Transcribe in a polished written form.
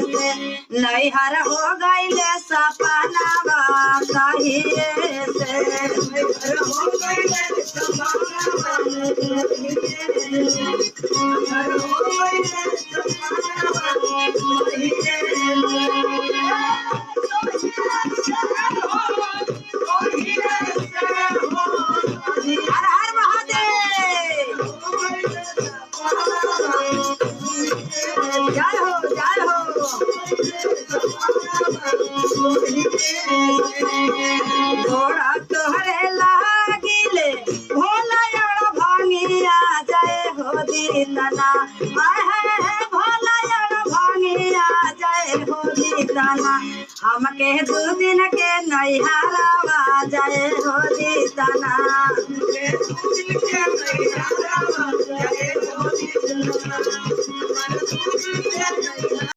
से नैहर हो गईले सपनावा कहिए से नैहर हो गईले सपनावा नैहर हो गईले सपनावा हर हर महादेव जय हो जय हो घोड़ा तोहरे लागिले भोला यार भांगिया जय हो दीतना भोला यार भांगिया जय हो दीतना हमके दू दिन के नैहरावा जय हो दीतना जय हो दीतना